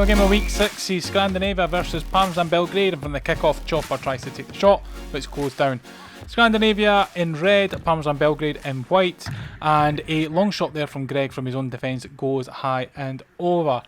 game of week 6 sees Scrandinavia versus Parmesan Belgrade, and from the kick-off, Chopper tries to take the shot, but it's closed down. Scrandinavia in red, Parmesan Belgrade in white, and a long shot there from Greg from his own defence goes high and over.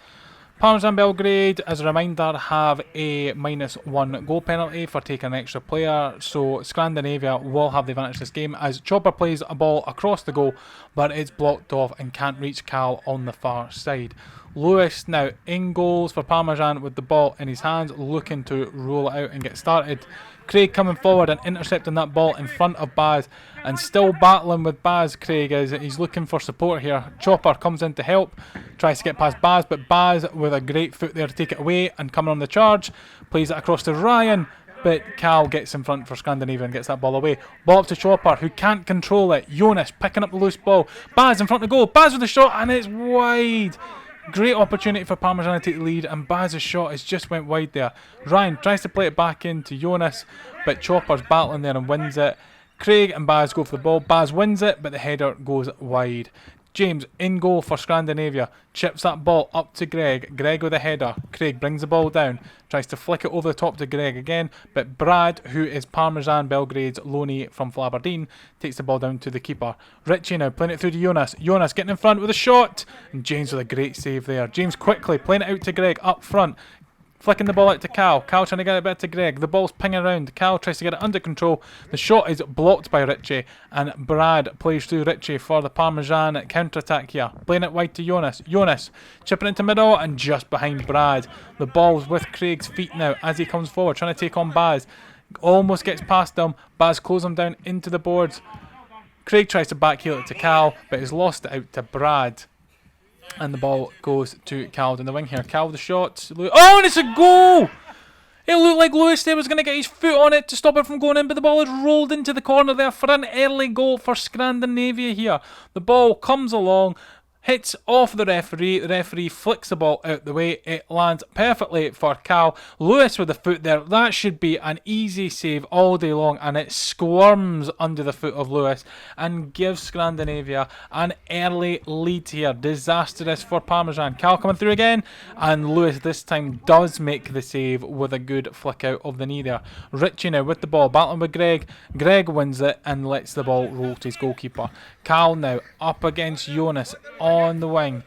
Parmesan Belgrade, as a reminder, have a -1 goal penalty for taking an extra player, so Scrandinavia will have the advantage this game as Chopper plays a ball across the goal, but it's blocked off and can't reach Cal on the far side. Lewis now in goals for Parmesan with the ball in his hands, looking to roll it out and get started. Craig coming forward and intercepting that ball in front of Baz, and still battling with Baz. Craig is he's looking for support here. Chopper comes in to help, tries to get past Baz, but Baz with a great foot there to take it away, and coming on the charge, plays it across to Ryan, but Cal gets in front for Scandinavia and gets that ball away. Ball up to Chopper, who can't control it. Jonas picking up the loose ball. Baz in front of goal. Baz with the shot, and it's wide. Great opportunity for Parmesan to take the lead, and Baz's shot has just went wide there. Ryan tries to play it back into Jonas, but Chopper's battling there and wins it. Craig and Baz go for the ball. Baz wins it, but the header goes wide. James in goal for Scandinavia, chips that ball up to Greg. Greg with a header. Craig brings the ball down, tries to flick it over the top to Greg again, but Brad, who is Parmesan Belgrade's loanee from Aberdeen, takes the ball down to the keeper. Richie now playing it through to Jonas. Jonas getting in front with a shot, and James with a great save there. James quickly playing it out to Greg up front. Flicking the ball out to Cal. Cal trying to get it back to Greg. The ball's pinging around. Cal tries to get it under control. The shot is blocked by Richie, and Brad plays through Richie for the Parmesan counter-attack here. Playing it wide to Jonas. Jonas chipping into middle and just behind Brad. The ball's with Craig's feet now as he comes forward, trying to take on Baz. Almost gets past him. Baz closes him down into the boards. Craig tries to backheel it to Cal, but has lost it out to Brad. And the ball goes to Cal in the wing here. Cal with the shot. Oh, and it's a goal! It looked like Lewis there was going to get his foot on it to stop it from going in, but the ball is rolled into the corner there for an early goal for Scandinavia here. The ball comes along, hits off the referee flicks the ball out the way, it lands perfectly for Cal. Lewis with the foot there, that should be an easy save all day long, and it squirms under the foot of Lewis and gives Scandinavia an early lead here. Disastrous for Parmesan. Cal coming through again, and Lewis this time does make the save with a good flick out of the knee there. Richie now with the ball, battling with Greg. Greg wins it and lets the ball roll to his goalkeeper. Cal now up against Jonas on the wing,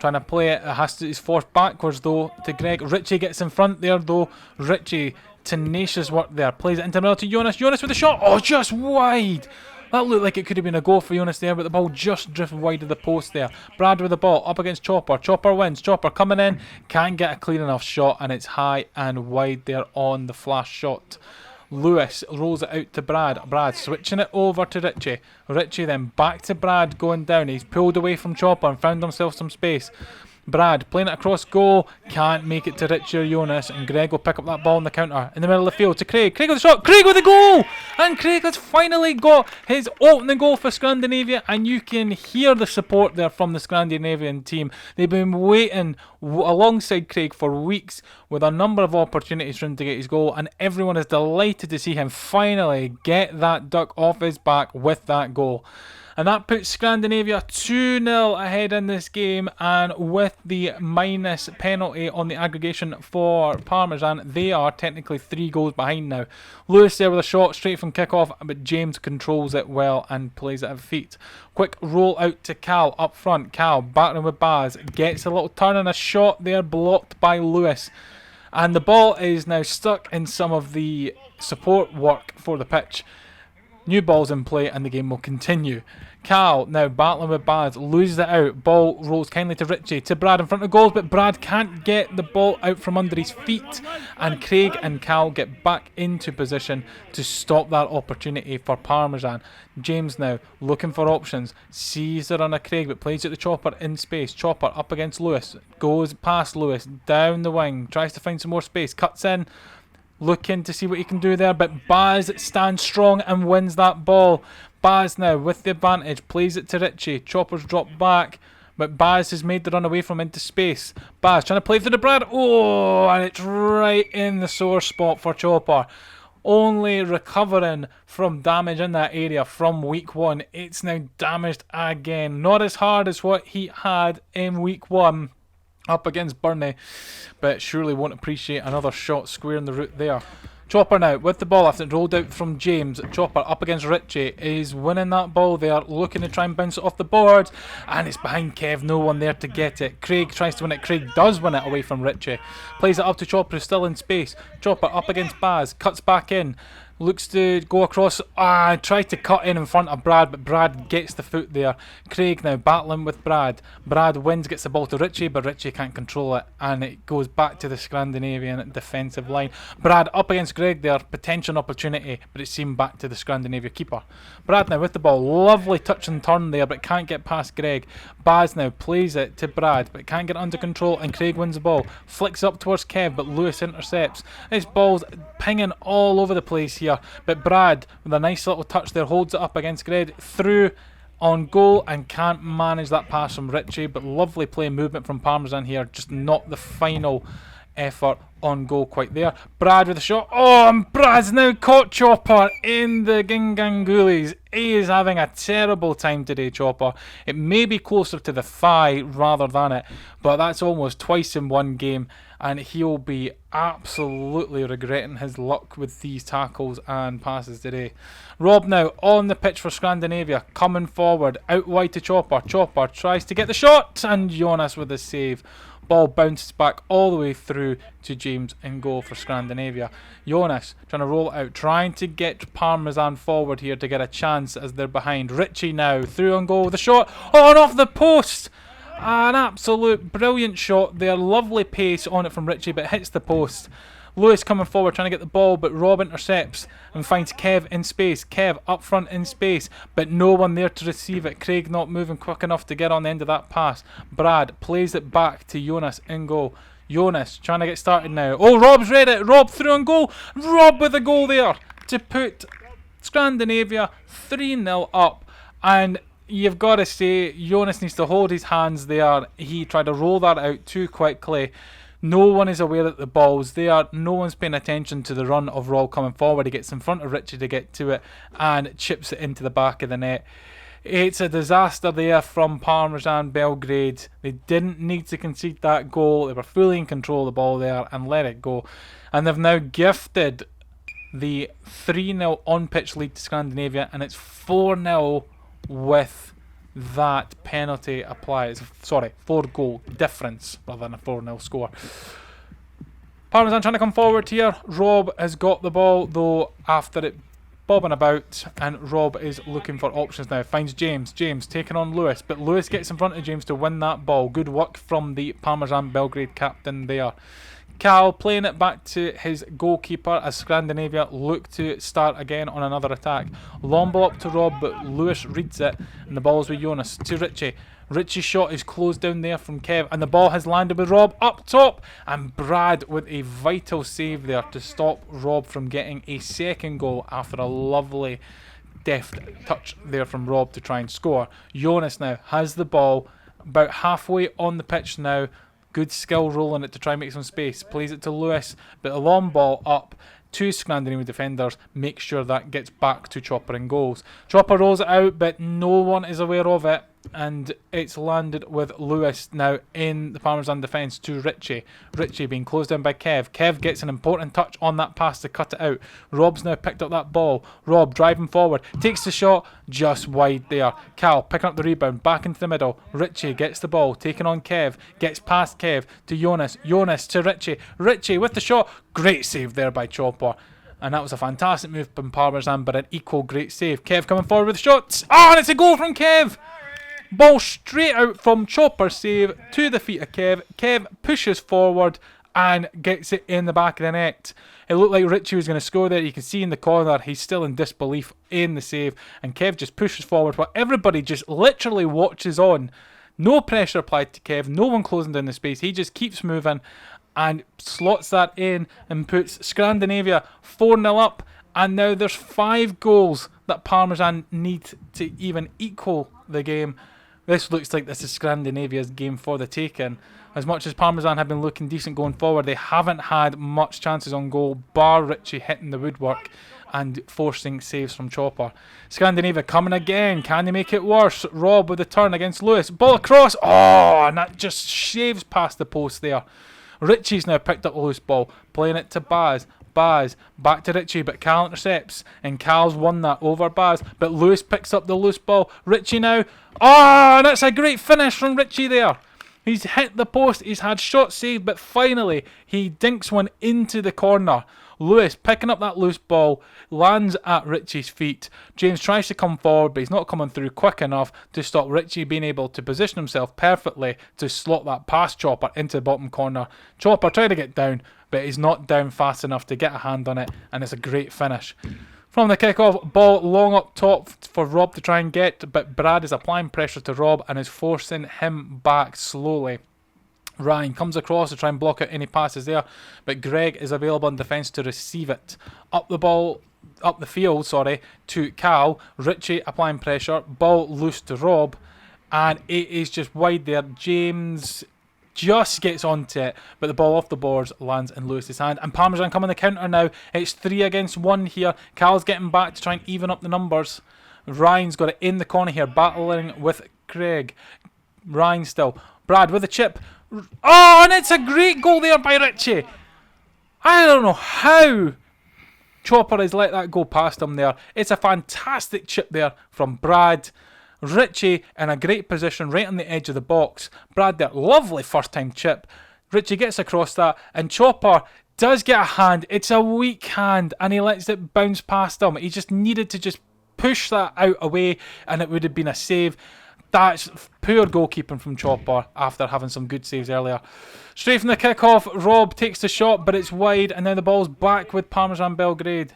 trying to play it. He's forced backwards though to Greg. Richie gets in front there though. Richie, tenacious work there, plays it into the middle to Jonas. Jonas with the shot. Oh, just wide. That looked like it could have been a goal for Jonas there, but the ball just drifted wide of the post there. Brad with the ball up against Chopper. Chopper wins. Chopper coming in, can't get a clean enough shot, and it's high and wide there on the flash shot. Lewis rolls it out to Brad. Brad switching it over to Richie. Richie then back to Brad going down. He's pulled away from Chopper and found himself some space. Brad playing it across goal, can't make it to Richie or Jonas, and Greg will pick up that ball in the counter in the middle of the field to Craig. Craig with the shot, Craig with the goal, and Craig has finally got his opening goal for Scandinavia, and you can hear the support there from the Scandinavian team. They've been waiting alongside Craig for weeks with a number of opportunities for him to get his goal, and everyone is delighted to see him finally get that duck off his back with that goal. And that puts Scandinavia 2-0 ahead in this game, and with the minus penalty on the aggregation for Parmesan, they are technically 3 goals behind now. Lewis there with a shot straight from kickoff, but James controls it well and plays it at feet. Quick roll out to Cal up front. Cal battling with Baz, gets a little turn and a shot there blocked by Lewis. And the ball is now stuck in some of the support work for the pitch. New ball's in play and the game will continue. Cal now battling with Baz, loses it out. Ball rolls kindly to Richie, to Brad in front of goals, but Brad can't get the ball out from under his feet. And Craig and Cal get back into position to stop that opportunity for Parmesan. James now looking for options, sees the run of Craig, but plays it to Chopper in space. Chopper up against Lewis, goes past Lewis, down the wing, tries to find some more space, cuts in. Looking to see what he can do there, but Baz stands strong and wins that ball. Baz now with the advantage, plays it to Richie. Chopper's dropped back, but Baz has made the run away from into space. Baz trying to play through the Brad. Oh, and it's right in the sore spot for Chopper. Only recovering from damage in that area from week 1. It's now damaged again. Not as hard as what he had in week 1. up against Burnley, but surely won't appreciate another shot square in the root there. Chopper now with the ball after it rolled out from James. Chopper up against Richie is winning that ball there, looking to try and bounce it off the board, and it's behind Kev, no one there to get it. Craig tries to win it, Craig does win it away from Richie, plays it up to Chopper who's still in space. Chopper up against Baz, cuts back in, looks to go across, tried to cut in front of Brad, but Brad gets the foot there. Craig now battling with Brad. Brad wins, gets the ball to Richie, but Richie can't control it, and it goes back to the Scandinavian defensive line. Brad up against Greg there, potential opportunity, but it seemed back to the Scandinavia keeper. Brad now with the ball, lovely touch and turn there, but can't get past Greg. Baz now plays it to Brad, but can't get it under control, and Craig wins the ball. Flicks up towards Kev, but Lewis intercepts. This ball's pinging all over the place here, but Brad, with a nice little touch there, holds it up against Greg, through on goal, and can't manage that pass from Richie, but lovely play movement from Parmesan here, just not the final effort on goal quite there. Brad with a shot, and Brad's now caught Chopper in the Gingangulis. He is having a terrible time today, Chopper. It may be closer to the thigh rather than it, but that's almost twice in one game, and he'll be absolutely regretting his luck with these tackles and passes today. Rob now on the pitch for Scandinavia, coming forward, out wide to Chopper. Chopper tries to get the shot, and Jonas with the save. Ball bounces back all the way through to James in goal for Scandinavia. Jonas trying to roll it out, trying to get Parmesan forward here to get a chance as they're behind. Richie now through on goal with a shot, and off the post. An absolute brilliant shot there, lovely pace on it from Richie, but hits the post. Lewis coming forward trying to get the ball, but Rob intercepts and finds Kev in space. Kev up front in space, but no one there to receive it. Craig not moving quick enough to get on the end of that pass. Brad plays it back to Jonas in goal. Jonas trying to get started now. Rob's read it. Rob through on goal. Rob with a goal there to put Scandinavia 3-0 up. And you've got to say, Jonas needs to hold his hands there. He tried to roll that out too quickly. No one is aware that the ball's there. No one's paying attention to the run of Rob coming forward. He gets in front of Richie to get to it and chips it into the back of the net. It's a disaster there from Parmesan Belgrade. They didn't need to concede that goal. They were fully in control of the ball there and let it go. And they've now gifted the 3-0 on-pitch lead to Scandinavia, and it's 4-0 with that penalty applied. 4-goal difference rather than a 4-0 score. Parmesan trying to come forward here. Rob has got the ball though after it bobbing about, and Rob is looking for options now. Finds James. James taking on Lewis, but Lewis gets in front of James to win that ball. Good work from the Parmesan Belgrade captain there. Cal playing it back to his goalkeeper as Scandinavia look to start again on another attack. Long ball up to Rob, but Lewis reads it, and the ball's with Jonas to Richie. Richie's shot is closed down there from Kev, and the ball has landed with Rob up top, and Brad with a vital save there to stop Rob from getting a second goal after a lovely deft touch there from Rob to try and score. Jonas now has the ball about halfway on the pitch now. Good skill rolling it to try and make some space. Plays it to Lewis, but a long ball up to Scandinavian defenders. Make sure that gets back to Chopper in goals. Chopper rolls it out, but no one is aware of it, and it's landed with Lewis now in the Parmesan defence to Richie. Richie being closed down by Kev. Kev gets an important touch on that pass to cut it out. Rob's now picked up that ball. Rob driving forward, takes the shot just wide there. Cal picking up the rebound, back into the middle. Richie gets the ball, taking on Kev, gets past Kev to Jonas. Jonas to Richie. Richie with the shot. Great save there by Chopper. And that was a fantastic move from Parmesan, but an equal great save. Kev coming forward with shots. And it's a goal from Kev. Ball straight out from Chopper's save to the feet of Kev. Kev pushes forward and gets it in the back of the net. It looked like Richie was going to score there. You can see in the corner he's still in disbelief in the save. And Kev just pushes forward while everybody just literally watches on. No pressure applied to Kev. No one closing down the space. He just keeps moving and slots that in and puts Scandinavia 4-0 up. And now there's 5 goals that Parmesan need to even equal the game. This looks like this is Scandinavia's game for the taking. As much as Parmesan have been looking decent going forward, they haven't had much chances on goal, bar Richie hitting the woodwork. and forcing saves from Chopper. Scandinavia coming again. Can they make it worse? Rob with the turn against Lewis. Ball across. Oh, and that just shaves past the post there. Richie's now picked up the loose ball, playing it to Baz. Baz back to Richie, but Cal intercepts, and Cal's won that over Baz, but Lewis picks up the loose ball. Richie now. Oh, and that's a great finish from Richie there. He's hit the post, he's had shots saved, but finally he dinks one into the corner. Lewis picking up that loose ball, lands at Richie's feet. James tries to come forward, but he's not coming through quick enough to stop Richie being able to position himself perfectly to slot that past Chopper into the bottom corner. Chopper tried to get down, but he's not down fast enough to get a hand on it, and it's a great finish. From the kickoff, ball long up top for Rob to try and get, but Brad is applying pressure to Rob and is forcing him back slowly. Ryan comes across to try and block out any passes there, but Greg is available in defence to receive it. Up the field, to Cal. Richie applying pressure, ball loose to Rob, and it is just wide there. James just gets onto it, but the ball off the boards lands in Lewis's hand, and Parmesan come on the counter now. It's 3 against 1 here. Cal's getting back to try and even up the numbers. Ryan's got it in the corner here, battling with Craig. Ryan still. Brad with a chip. Oh, and it's a great goal there by Richie. I don't know how Chopper has let that go past him there. It's a fantastic chip there from Brad. Richie in a great position right on the edge of the box. Brad there, lovely first time chip. Richie gets across that, and Chopper does get a hand. It's a weak hand, and he lets it bounce past him. He just needed to just push that out away, and it would have been a save. That's poor goalkeeping from Chopper after having some good saves earlier. Straight from the kickoff, Rob takes the shot, but it's wide, and now the ball's back with Parmesan Belgrade.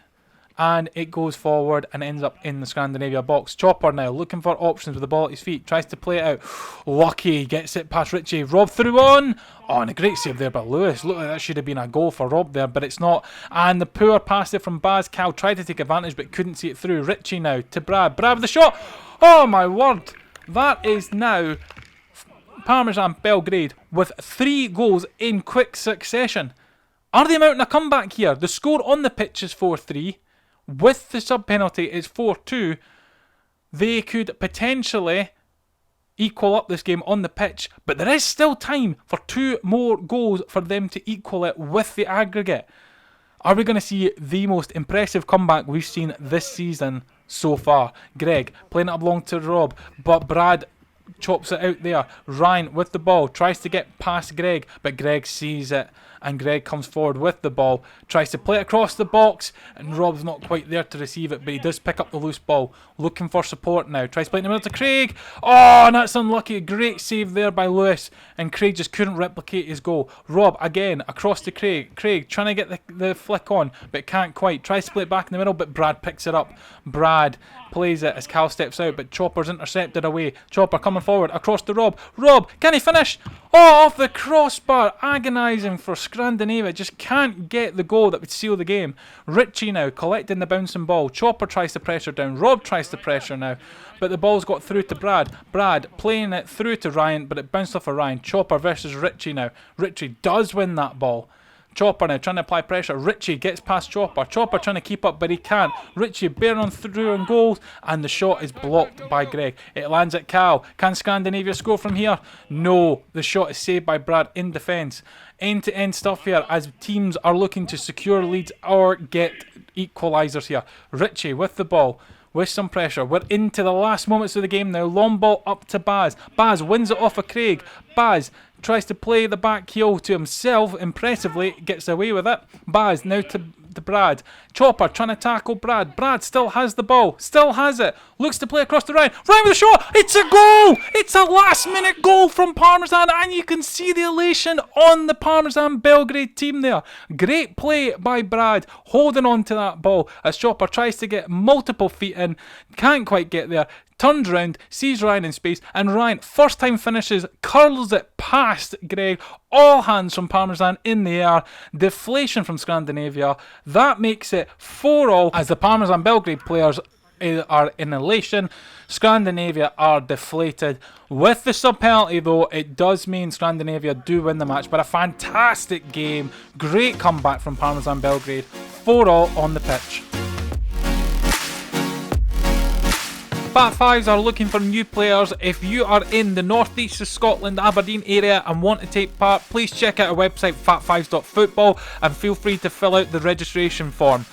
And it goes forward and ends up in the Scrandinavia box. Chopper now looking for options with the ball at his feet. Tries to play it out. Lucky gets it past Richie. Rob through on. Oh, and a great save there by Lewis. Looked like that should have been a goal for Rob there, but it's not. And the poor pass there from Baz. Cal tried to take advantage but couldn't see it through. Richie now to Brad. Brad with the shot. Oh my word. That is now Parmesan Belgrade with 3 goals in quick succession. Are they mounting a comeback here? The score on the pitch is 4-3. With the sub penalty, it's 4-2. They could potentially equal up this game on the pitch, but there is still time for 2 more goals for them to equal it with the aggregate. Are we going to see the most impressive comeback we've seen this season so far? Greg playing it up long to Rob, but Brad chops it out there. Ryan with the ball tries to get past Greg, but Greg sees it, and Greg comes forward with the ball, tries to play it across the box, and Rob's not quite there to receive it, but he does pick up the loose ball, looking for support now. Tries playing it in the middle to Craig. Oh, and that's unlucky. Great save there by Lewis, and Craig just couldn't replicate his goal. Rob again across to Craig. Craig trying to get the flick on, but can't quite. Tries to play it back in the middle, but Brad picks it up. Brad plays it as Cal steps out, but Chopper's intercepted away. Chopper coming forward across to Rob. Rob, can he finish? Oh, off the crossbar. Agonising for Scrandinavia. Just can't get the goal that would seal the game. Richie now collecting the bouncing ball. Chopper tries to pressure down. Rob tries to pressure now, but the ball's got through to Brad. Brad playing it through to Ryan, but it bounced off of Ryan. Chopper versus Richie now. Richie does win that ball. Chopper now trying to apply pressure. Richie gets past Chopper. Chopper trying to keep up, but he can't. Richie bearing on through on goals, and the shot is blocked by Greg. It lands at Cal. Can Scandinavia score from here? No. The shot is saved by Brad in defence. End-to-end stuff here as teams are looking to secure leads or get equalisers here. Richie with the ball, with some pressure. We're into the last moments of the game now. Long ball up to Baz. Baz wins it off of Craig. Baz tries to play the back heel to himself. Impressively gets away with it. Baz now to Brad. Chopper trying to tackle Brad. Brad still has the ball. Still has it. Looks to play across the Ryan. Ryan with a shot. It's a goal. It's a last minute goal from Parmesan, and you can see the elation on the Parmesan Belgrade team there. Great play by Brad, holding on to that ball as Chopper tries to get multiple feet in. Can't quite get there. Turns round, sees Ryan in space, and Ryan, first time finishes, curls it past Greg. All hands from Parmesan in the air. Deflation from Scandinavia. That makes it 4-all as the Parmesan Belgrade players are in elation. Scandinavia are deflated. With the sub penalty though, it does mean Scandinavia do win the match, but a fantastic game. Great comeback from Parmesan Belgrade. 4-all on the pitch. Fat Fives are looking for new players. If you are in the northeast of Scotland, Aberdeen area and want to take part, please check out our website fatfives.football and feel free to fill out the registration form.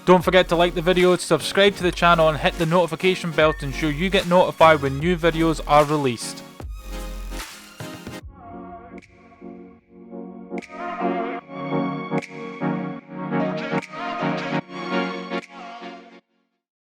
Don't forget to like the video, subscribe to the channel and hit the notification bell to ensure you get notified when new videos are released.